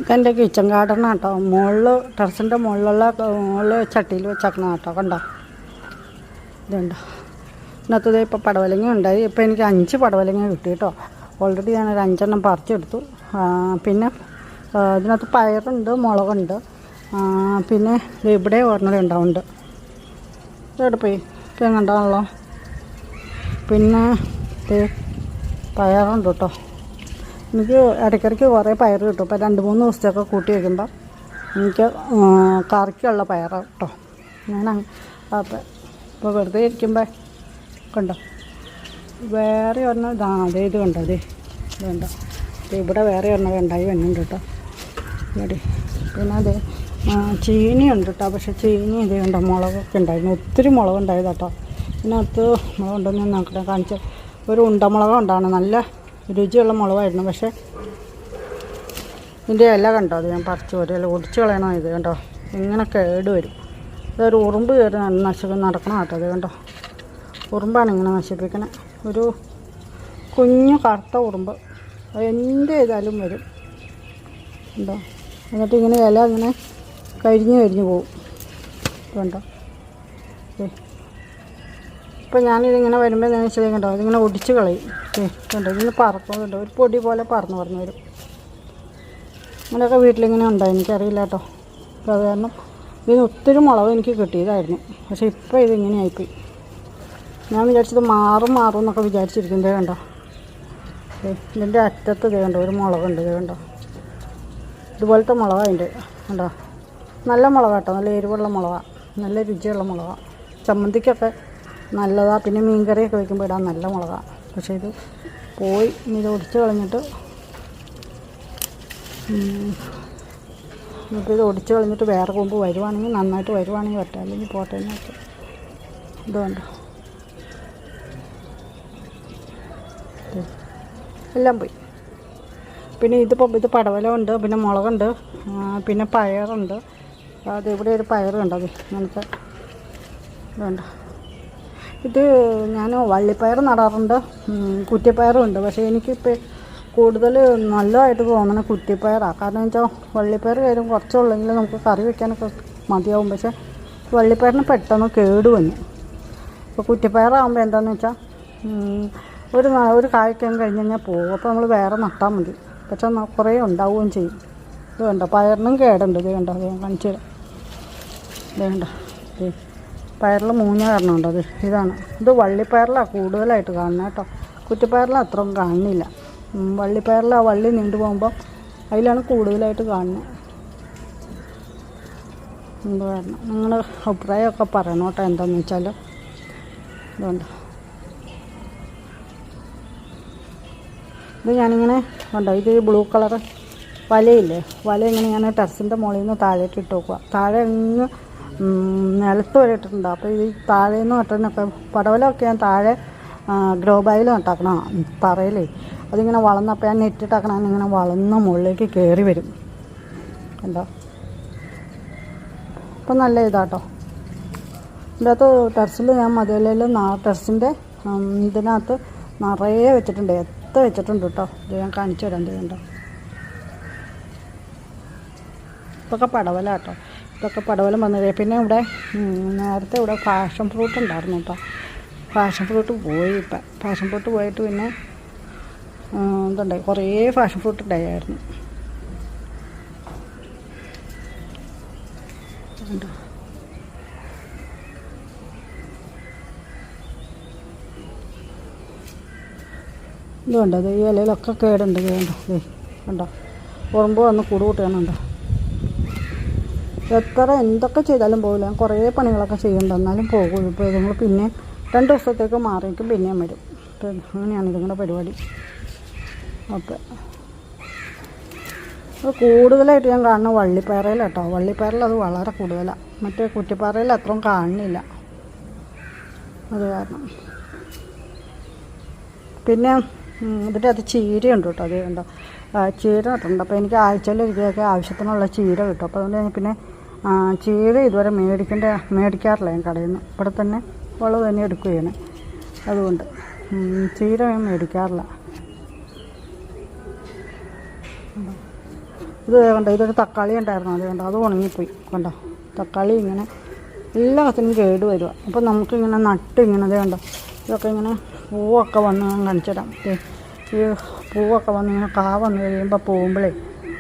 ഇതെൻ്റെ കിച്ചൺ ഗാർഡനാണ് കേട്ടോ. മുകളിൽ ടെറസിൻ്റെ മുകളിൽ ചട്ടിയിൽ വെച്ചേക്കണം കേട്ടോ. കണ്ടോ, ഇതുണ്ടോ. ഇതിനകത്തത് ഇപ്പോൾ പടവലങ്ങ ഉണ്ടായി. ഇപ്പോൾ എനിക്ക് 5 പടവലങ്ങ കിട്ടി കേട്ടോ. ഓൾറെഡി ഞാനൊരു 5 പറിച്ചെടുത്തു. പിന്നെ ഇതിനകത്ത് പയറുണ്ട്, മുളകുണ്ട്, പിന്നെ ഇവിടെ ഒരെണ്ണം ഉണ്ടാവുന്നുണ്ട്. ഇതെവിടെ പോയി കണ്ടാണല്ലോ. പിന്നെ പയറുണ്ട് കേട്ടോ. എനിക്ക് ഇടയ്ക്കിടയ്ക്ക് കുറേ പയർ കിട്ടും. ഇപ്പോൾ 2-3 ദിവസത്തെയൊക്കെ കൂട്ടി വയ്ക്കുമ്പോൾ എനിക്ക് കറിക്കുള്ള പയറാണ് കേട്ടോ. ഞാൻ ഇപ്പോൾ വെറുതെ ഇരിക്കുമ്പോൾ കണ്ടോ, വേറെ ഒരെണ്ണം അതേ ഇത് കണ്ടോ, ഇത് കണ്ടോ. ഇവിടെ വേറെ ഒരെണ്ണം ഉണ്ടായി വരുന്നുണ്ട് കേട്ടോ. ഇവിടെ പിന്നെ അതേ ചീനിയുണ്ട് കേട്ടോ. പക്ഷേ ചീനി ഇതേ കണ്ടോ, മുളകൊക്കെ ഉണ്ടായിരുന്നു. ഒത്തിരി മുളകുണ്ടായത് കേട്ടോ. ഇതിനകത്ത് മുളകുണ്ടെന്ന് നോക്കട്ടെ, കാണിച്ച് ഒരു ഉണ്ടമുളക് ഉണ്ടാണ്. നല്ല രുചിയുള്ള മുളകായിരുന്നു. പക്ഷേ ഇതിൻ്റെ ഇല കണ്ടോ, അത് ഞാൻ പറിച്ച് ഒരു ഇല ഒടിച്ച് കളയണോ. ഇത് കണ്ടോ, ഇങ്ങനെ കേട് വരും. ഇതൊരു ഉറുമ്പ് കയറി നടക്കണം കേട്ടോ. അത് കണ്ടോ, ഉറുമ്പാണ് ഇങ്ങനെ നശിപ്പിക്കണേ. ഒരു കുഞ്ഞു കറുത്ത ഉറുമ്പ്. അത് എന്ത് ചെയ്താലും വരും കണ്ടോ. എന്നിട്ട് ഇങ്ങനെ ഇല ഇങ്ങനെ കരിഞ്ഞു പോവും കണ്ടോ. ഇപ്പോൾ ഞാനിതിങ്ങനെ വരുമ്പോൾ എന്താണെന്ന് വെച്ചാൽ കണ്ടോ, ഇതിങ്ങനെ ഒടിച്ച് കളയും. കണ്ടോ, ഇതിന് പറക്കുന്നുണ്ടോ, ഒരു പൊടി പോലെ പറന്ന് വരും. അങ്ങനെയൊക്കെ വീട്ടിലിങ്ങനെ ഉണ്ടോ എനിക്കറിയില്ല കേട്ടോ. അപ്പോൾ അത് കാരണം ഇതിന് ഒത്തിരി മുളക് എനിക്ക് കിട്ടിയതായിരുന്നു. പക്ഷേ ഇപ്പോൾ ഇതിങ്ങനെ ആയിപ്പോയി. ഞാൻ വിചാരിച്ചത് മാറും എന്നൊക്കെ വിചാരിച്ചിരിക്കുന്നത് കണ്ടോ. ഇതിൻ്റെ അറ്റത്ത് ഇത് കണ്ടോ, ഒരു മുളകുണ്ട്. ഇത് കണ്ടോ, ഇതുപോലത്തെ മുളകാണ് അതിൻ്റെ കണ്ടോ. നല്ല മുളകാണ് കേട്ടോ, നല്ല എരിവുള്ള മുളകാണ്, നല്ല രുചിയുള്ള മുളകാണ്. ചമ്മന്തിക്കൊക്കെ നല്ലതാണ്. പിന്നെ മീൻകറിയൊക്കെ വയ്ക്കുമ്പോൾ ഇടാൻ നല്ല മുളകാണ്. പക്ഷേ ഇത് പോയി. ഇനി ഇത് ഒടിച്ച് കളഞ്ഞിട്ട് ഇപ്പോൾ ഇത് ഒടിച്ച് കളഞ്ഞിട്ട് വേറെ കൊമ്പ് വരുവാണെങ്കിൽ നന്നായിട്ട് വരുവാണെങ്കിൽ വരട്ടെ, അല്ലെങ്കിൽ പോട്ടെ എന്ന് വെച്ചാൽ. ഇതുകൊണ്ട് എല്ലാം പോയി. പിന്നെ ഇത് പടവലമുണ്ട്, പിന്നെ മുളകുണ്ട്, പിന്നെ പയറുണ്ട്. അത് ഇവിടെ ഒരു പയറുണ്ട്, അത് അങ്ങനത്തെ വേണ്ട. ഇത് ഞാൻ വള്ളിപ്പയർ നടാറുണ്ട്, കുറ്റിപ്പയറും ഉണ്ട്. പക്ഷേ എനിക്കിപ്പോൾ കൂടുതൽ നല്ലതായിട്ട് തോന്നണ കുറ്റിപ്പയറാണ്. കാരണം വെച്ചാൽ വള്ളിപ്പയർ കാര്യം കുറച്ചുള്ളെങ്കിലും നമുക്ക് കറി വയ്ക്കാനൊക്കെ മതിയാവും. പക്ഷേ വള്ളിപ്പയറിന് പെട്ടെന്ന് കേട് വന്നു. ഇപ്പോൾ കുറ്റിപ്പയറാകുമ്പോൾ എന്താണെന്ന് വെച്ചാൽ ഒരു കായ്ക്കാൻ കഴിഞ്ഞ് കഴിഞ്ഞാൽ പോകും. അപ്പോൾ നമ്മൾ വേറെ നട്ടാൽ മതി. പക്ഷേ കുറേ ഉണ്ടാവുകയും ചെയ്യും. ഇത് വേണ്ട, പയറിനും കേടുണ്ട്. ഇത് വേണ്ട, അത് ഞാൻ കാണിച്ചു തരാം. ഇത് വേണ്ട, പയറിൽ 3 കാരണമുണ്ട്. ഇതാണ്. ഇത് വള്ളിപ്പയറിലാണ് കൂടുതലായിട്ട് കാണുന്നത് കേട്ടോ. കുറ്റിപ്പയറിൽ അത്രയും കാണുന്നില്ല. വള്ളിപ്പയറിൽ ആ വള്ളി നീണ്ടു പോകുമ്പോൾ അതിലാണ് കൂടുതലായിട്ട് കാണുന്നത്. എന്ത് കാരണം നിങ്ങളുടെ അഭിപ്രായമൊക്കെ പറയണം കേട്ടോ. എന്താണെന്ന് വെച്ചാൽ ഇതുണ്ട്. ഇത് ഞാനിങ്ങനെ കണ്ടോ, ഇത് ബ്ലൂ കളറ് വലയില്ലേ, വല ഇങ്ങനെ ഞാൻ ടെറസിൻ്റെ മുകളിൽ നിന്ന് താഴേക്ക് ഇട്ട് വെക്കുക. താഴെ ഇങ്ങ് നിലത്ത് വരെ ഇട്ടിട്ടുണ്ട്. അപ്പോൾ ഈ താഴെ നിന്ന് നട്ടതിനൊക്കെ പടവലമൊക്കെ ഞാൻ താഴെ ഗ്രോ ബാഗിൽ നട്ടാക്കണം തറയിലേ. അതിങ്ങനെ വളർന്നപ്പോൾ ഞാൻ നെറ്റിട്ടാക്കണം, ഇങ്ങനെ വളർന്ന് മുകളിലേക്ക് കയറി വരും കണ്ടോ. അപ്പം നല്ല ഇതാട്ടോ. ഇതിൻ്റെ അകത്ത് ടെറസിൽ ഞാൻ മതിലയിൽ ടെറസിൻ്റെ ഇതിനകത്ത് നിറയെ വെച്ചിട്ടുണ്ട്, വെച്ചിട്ടുണ്ട് കേട്ടോ. ഇത് ഞാൻ കാണിച്ചു തരാം. കണ്ടോ, ഇതൊക്കെ പടവല കേട്ടോ. ഇതൊക്കെ പടവലം വന്നത്. പിന്നെ ഇവിടെ നേരത്തെ ഇവിടെ പാഷൻ ഫ്രൂട്ട് ഉണ്ടായിരുന്നു കേട്ടോ. പാഷൻ ഫ്രൂട്ട് പോയി. ഇപ്പം പാഷൻ ഫ്രൂട്ട് പോയിട്ട് പിന്നെ ഇതുണ്ടായി, കുറേ പാഷൻ ഫ്രൂട്ട് ഉണ്ടായിരുന്നു. കണ്ടോ, ഇതുണ്ടോ, അത് ഈ ഇലയിലൊക്കെ കേടുണ്ട്. കണ്ടോ, കണ്ടോ, ഉറുമ്പ് വന്ന് കൂട് കൂട്ടുകയാണുണ്ടോ. എന്തൊക്കെ ചെയ്താലും പോകില്ല. ഞാൻ കുറേ പണികളൊക്കെ ചെയ്യുന്നുണ്ട്, എന്നാലും പോകും. ഇപ്പോൾ ഇതുങ്ങൾ പിന്നെ 2 ദിവസത്തേക്ക് മാറിയിരിക്കും, പിന്നെയും വരും. അപ്പം അങ്ങനെയാണ് ഇതുങ്ങളുടെ പരിപാടി. ഓക്കെ, അത് കൂടുതലായിട്ട് ഞാൻ കാണുന്ന വള്ളിപ്പയറയിൽ കേട്ടോ. വള്ളിപ്പയറിൽ അത് വളരെ കൂടുതലാണ്. മറ്റേ കുറ്റിപ്പാറയിൽ അത്രയും കാണുന്നില്ല. അത് കാരണം പിന്നെ ഇതിൻ്റെ അത് ചീരയുണ്ട് കേട്ടോ. അത് കണ്ടോ, ചീര നട്ടുണ്ട്. അപ്പോൾ എനിക്ക് ആഴ്ചയിലൊരിക്കലൊക്കെ ആവശ്യത്തിനുള്ള ചീര കിട്ടും. അപ്പോൾ അതുകൊണ്ട് ഞാൻ പിന്നെ ചീര ഇതുവരെ മേടിക്കാറില്ല ഞാൻ കടയിൽ നിന്ന്. ഇവിടെ തന്നെ ഉള്ളത് തന്നെ എടുക്കുകയാണ്. അതുകൊണ്ട് ചീര ഞാൻ മേടിക്കാറില്ല. ഇത് കണ്ടോ, ഇതൊരു തക്കാളി ഉണ്ടായിരുന്നു, അത് കണ്ടോ, അത് ഉണങ്ങിപ്പോയി. കണ്ടോ, തക്കാളി ഇങ്ങനെ എല്ലാത്തിനും കേട് വരിക. അപ്പോൾ നമുക്കിങ്ങനെ നട്ട് ഇങ്ങനെ ഇത് കണ്ടോ, ഇതൊക്കെ ഇങ്ങനെ പൂവൊക്കെ വന്ന് ഞാൻ കാണിച്ചിടാം. ഈ പൂവൊക്കെ വന്ന് ഇങ്ങനെ വന്ന് കഴിയുമ്പോൾ പോകുമ്പോഴേ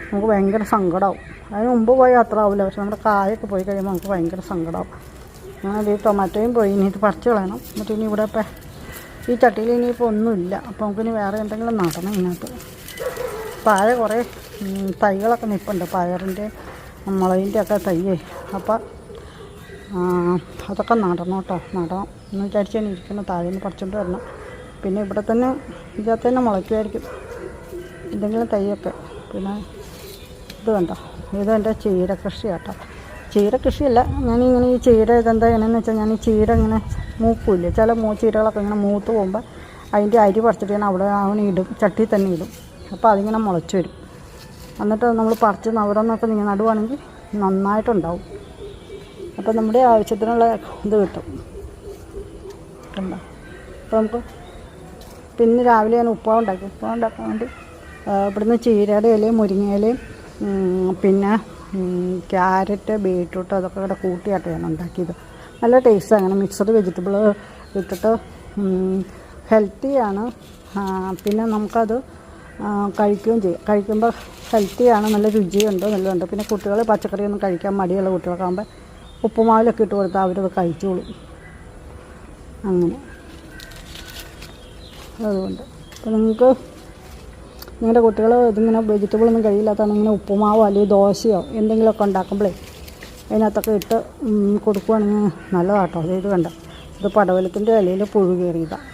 നമുക്ക് ഭയങ്കര സങ്കടമാവും. അതിന് മുമ്പ് പോയി അത്ര ആവില്ല, പക്ഷെ നമ്മുടെ കായൊക്കെ പോയി കഴിയുമ്പോൾ നമുക്ക് ഭയങ്കര സങ്കടമാവും. അങ്ങനെ ഈ ടൊമാറ്റോയും പോയി, ഇനി ഇത് പറിച്ച് കളയണം. എന്നിട്ട് ഇനി ഇവിടെ ഇപ്പം ഈ ചട്ടിയിൽ ഇനിയിപ്പോൾ ഒന്നുമില്ല. അപ്പോൾ നമുക്കിനി വേറെ എന്തെങ്കിലും നടണം ഇതിനകത്ത്. താഴെ കുറേ തൈകളൊക്കെ നിൽപ്പുണ്ട്, പയറിൻ്റെ മുളകിൻ്റെ ഒക്കെ തയ്യേ. അപ്പം അതൊക്കെ നടണം കേട്ടോ, നടണം എന്ന് വിചാരിച്ച് തന്നെ ഇരിക്കണം. താഴെ നിന്ന് പറിച്ചുകൊണ്ട് വരണം. പിന്നെ ഇവിടെ തന്നെ ഇതിനകത്ത് തന്നെ മുളയ്ക്കുമായിരിക്കും എന്തെങ്കിലും തൈയൊക്കെ. പിന്നെ ഇത് കണ്ടോ, ഇതെൻ്റെ ചീര കൃഷി കേട്ടോ. ചീര കൃഷിയല്ല, ഞാനിങ്ങനെ ഈ ചീര ഇതെന്താ എങ്ങനെയെന്ന് വെച്ചാൽ, ഞാൻ ഈ ചീര ഇങ്ങനെ മൂക്കില്ലേ, ചില ചീരകളൊക്കെ ഇങ്ങനെ മൂത്ത് പോകുമ്പോൾ അതിൻ്റെ അരി പറിച്ചിട്ട് ഞാൻ അവിടെ ഇടും, ചട്ടി തന്നെ ഇടും. അപ്പോൾ അതിങ്ങനെ മുളച്ച് വരും. എന്നിട്ട് നമ്മൾ പറിച്ച് നവരന്നൊക്കെ നിങ്ങൾ നടുവാണെങ്കിൽ നന്നായിട്ടുണ്ടാവും. അപ്പോൾ നമ്മുടെ ആവശ്യത്തിനുള്ള ഇത് കിട്ടും. കണ്ടോ, അപ്പോൾ നമുക്ക് പിന്നെ രാവിലെ ഞാൻ ഉപ്പുമാവ് ഉണ്ടാക്കാൻ വേണ്ടി ഇവിടുന്ന് ചീരയുടെ ഇലയും മുരിങ്ങയിലയും പിന്നെ ക്യാരറ്റ്, ബീട്രൂട്ട് അതൊക്കെ കൂടെ കൂട്ടിയായിട്ട് ഞാൻ ഉണ്ടാക്കിയത്. നല്ല ടേസ്റ്റ്. അങ്ങനെ മിക്സഡ് വെജിറ്റബിൾ ഇട്ടിട്ട് ഹെൽത്തിയാണ്. പിന്നെ നമുക്കത് കഴിക്കുകയും ചെയ്യും. കഴിക്കുമ്പോൾ ഹെൽത്തിയാണ്, നല്ല രുചിയുണ്ട്, നല്ലതുണ്ട്. പിന്നെ കുട്ടികൾ പച്ചക്കറിയൊന്നും കഴിക്കാൻ മടിയുള്ള കുട്ടികൾക്കാകുമ്പോൾ ഉപ്പുമാവിലൊക്കെ ഇട്ട് കൊടുത്താൽ അവരത് കഴിച്ചോളും. അങ്ങനെ അതുകൊണ്ട് അപ്പോൾ നിങ്ങൾക്ക് നിങ്ങളുടെ കുട്ടികൾ ഇതിങ്ങനെ വെജിറ്റബിളൊന്നും കഴിയില്ലാത്തതാണ് ഇങ്ങനെ ഉപ്പുമാവോ അല്ലെങ്കിൽ ദോശയോ എന്തെങ്കിലുമൊക്കെ ഉണ്ടാക്കുമ്പോഴേ അതിനകത്തൊക്കെ ഇട്ട് കൊടുക്കുകയാണെങ്കിൽ നല്ലതാട്ടോ. ഇത് കണ്ടോ, ഇത് പടവലത്തിൻ്റെ ഇലയിൽ പുഴു കയറിയതാണ്.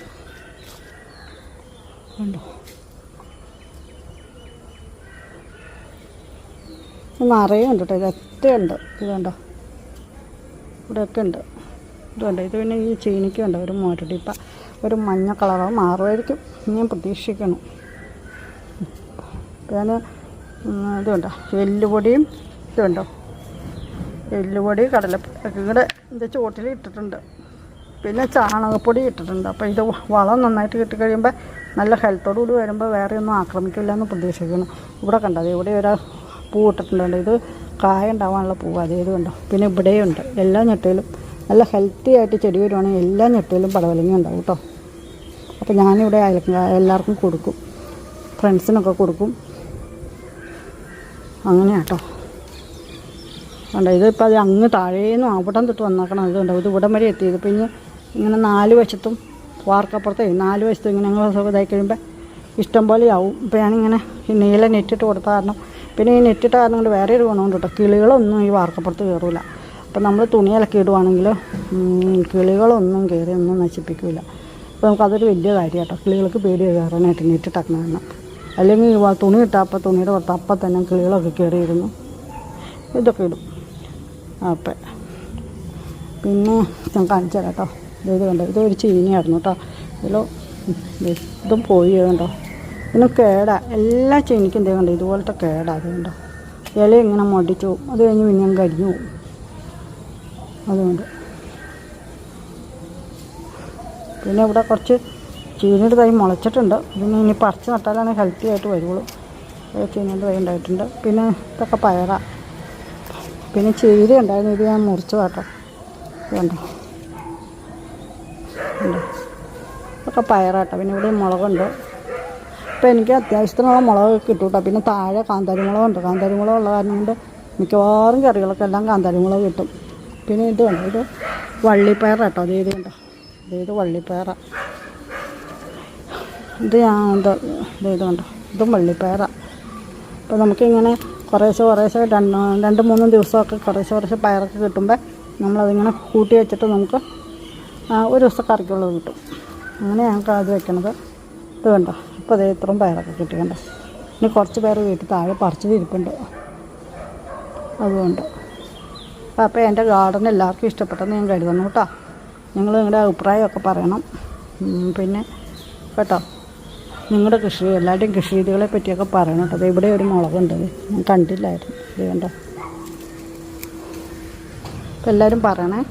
കണ്ടോ, നിറയെ ഉണ്ട് കേട്ടോ, ഇതൊക്കെ ഉണ്ട്. ഇത് കണ്ടോ, ഇവിടെയൊക്കെ ഉണ്ട്. ഇത് കണ്ടോ, ഇത് പിന്നെ ഈ ചീനിക്കുണ്ട് ഒരു മോരടിപ്പ, ഒരു മഞ്ഞ കളറോ മാറുമായിരിക്കും ഞാൻ പ്രതീക്ഷിക്കണം. ഞാൻ ഇതുണ്ടോ, എല്ലുപൊടിയും ഇതുണ്ടോ, എല്ലുപൊടി കടലപ്പൊടി കൂടെ ഇത് ചോട്ടിൽ ഇട്ടിട്ടുണ്ട്. പിന്നെ ചാണകപ്പൊടി ഇട്ടിട്ടുണ്ട്. അപ്പോൾ ഇത് വളം നന്നായിട്ട് കിട്ടിക്കഴിയുമ്പോൾ നല്ല ഹെൽത്തോടുകൂടി വരുമ്പോൾ വേറെ ഒന്നും ആക്രമിക്കില്ല എന്ന് പ്രതീക്ഷിക്കണം. ഇവിടെ കണ്ടത്, ഇവിടെ ഒരു പൂ ഇട്ടിട്ടുണ്ട്. ഇത് കായ ഉണ്ടാവാനുള്ള പൂവ്, അതേത് കണ്ടോ. പിന്നെ ഇവിടെയുണ്ട്, എല്ലാ ഞെട്ടയിലും നല്ല ഹെൽത്തി ആയിട്ട് ചെടി വരുവാണെങ്കിൽ എല്ലാ ഞെട്ടയിലും പടവലങ്ങ ഉണ്ടാവും കേട്ടോ. അപ്പോൾ ഞാനിവിടെ എല്ലാവർക്കും കൊടുക്കും, ഫ്രണ്ട്സിനൊക്കെ കൊടുക്കും. അങ്ങനെയാണ് കേട്ടോ. കണ്ടോ, ഇതിപ്പോൾ അത് അങ്ങ് താഴേന്നും അവിടം തൊട്ട് വന്നേക്കണം. ഇതുണ്ടോ, ഇത് ഇവിടം വരെ എത്തിയത്. പിന്നെ ഇങ്ങനെ 4 വശത്തും വാർക്കപ്പുറത്തേ 4 വശത്തും ഇങ്ങനെ ഞങ്ങൾ ഇതായി കഴിയുമ്പോൾ ഇഷ്ടം പോലെ ആവും. ഇപ്പോൾ ഞാനിങ്ങനെ ഈ നീല നെറ്റിട്ട് കൊടുത്ത കാരണം, പിന്നെ ഈ നെറ്റിട്ട കാരണം കൊണ്ട് വേറെ ഒരു ഗുണമുണ്ട് കേട്ടോ, കിളികളൊന്നും ഈ വാർക്കപ്പുറത്ത് കയറില്ല. അപ്പോൾ നമ്മൾ തുണിയിലൊക്കെ ഇടുവാണെങ്കിൽ കിളികളൊന്നും കയറി ഒന്നും നശിപ്പിക്കില്ല. അപ്പോൾ നമുക്കതൊരു വലിയ കാര്യം കേട്ടോ. കിളികൾക്ക് പേടി കയറാനായിട്ട് നെറ്റിട്ടാക്കണം കാരണം, അല്ലെങ്കിൽ തുണി ഇട്ടാൽ അപ്പോൾ തുണിയുടെ പുറത്ത് അപ്പം തന്നെ കിളികളൊക്കെ കയറിയിരുന്നു. ഇതൊക്കെ ഇടും. അപ്പം പിന്നെ ഞാൻ കാണിച്ചു തരാം കേട്ടോ. ഇത് കണ്ടോ, ഇതൊരു ചീനിയായിരുന്നു കേട്ടോ. ഇതും പോയി കണ്ടോ. പിന്നെ കേടാ, എല്ലാ ചീനിക്കും എന്തേ കണ്ടോ ഇതുപോലത്തെ കേടാ. അത് കണ്ടോ, ഇല ഇങ്ങനെ മടിച്ചു പോകും. അത് കഴിഞ്ഞ് പിന്നെ ഞാൻ കരിഞ്ഞു പോകും. അതുകൊണ്ട് പിന്നെ ഇവിടെ കുറച്ച് ചീനിയുടെ തൈ മുളച്ചിട്ടുണ്ട്. ഇതിന് ഇനി പറിച്ച് നട്ടാലാണ് ഹെൽത്തി ആയിട്ട് വരുള്ളൂ. ചീനിയുടെ തൈ ഉണ്ടായിട്ടുണ്ട്. പിന്നെ ഇതൊക്കെ പയറാ. പിന്നെ ചീര ഉണ്ടായിരുന്നു, ഇത് ഞാൻ മുറിച്ചു കേട്ടോ. ഇതുണ്ടോ, ഇതൊക്കെ പയറാട്ടോ. പിന്നെ ഇവിടെ മുളകുണ്ട്. ഇപ്പോൾ എനിക്ക് അത്യാവശ്യത്തിനുള്ള മുളക് കിട്ടും കേട്ടോ. പിന്നെ താഴെ കാന്താരി മുളകുണ്ട്. കാന്താരി മുളകുള്ള കാരണം കൊണ്ട് മിക്കവാറും കറികളൊക്കെ എല്ലാം കാന്താരി മുളക് കിട്ടും. പിന്നെ ഇത് കണ്ടോ, ഇത് വള്ളിപ്പയർ കേട്ടോ. ഇത് കണ്ടോ, ഇത് വള്ളിപ്പയറാണ്. ഇത് ഇത് കണ്ടോ, ഇതും വള്ളിപ്പയറാണ്. അപ്പോൾ നമുക്കിങ്ങനെ കുറേശ്ശെ 2-3 ദിവസമൊക്കെ കുറേശ്ശെ പയറൊക്കെ കിട്ടുമ്പോൾ നമ്മളതിങ്ങനെ കൂട്ടി വെച്ചിട്ട് നമുക്ക് ഒരു ദിവസം കറിക്കുള്ളത് കിട്ടും. അങ്ങനെ ഞങ്ങൾക്ക് അത് വെക്കണത്. ഇത് കണ്ടോ, ഇപ്പോൾ അതേ ഇത്രയും പയറൊക്കെ കിട്ടി കണ്ടോ. ഇനി കുറച്ച് പേർ വീട്ടിൽ താഴെ പറിച്ചത് ഇരിപ്പുണ്ട്. അതുകൊണ്ട് അപ്പോൾ എൻ്റെ ഗാർഡൻ എല്ലാവർക്കും ഇഷ്ടപ്പെട്ടെന്ന് ഞാൻ കരുതുന്നു കേട്ടോ. നിങ്ങൾ നിങ്ങളുടെ അഭിപ്രായമൊക്കെ പറയണം. പിന്നെ കേട്ടോ, നിങ്ങളുടെ എല്ലാവരുടെയും കൃഷി രീതികളെ പറ്റിയൊക്കെ പറയണം കേട്ടോ. ഇവിടെ ഒരു മുളകുണ്ട്, ഞാൻ കണ്ടില്ലായിരുന്നു. ഇത് കണ്ടോ. അപ്പോൾ എല്ലാവരും പറയണേ.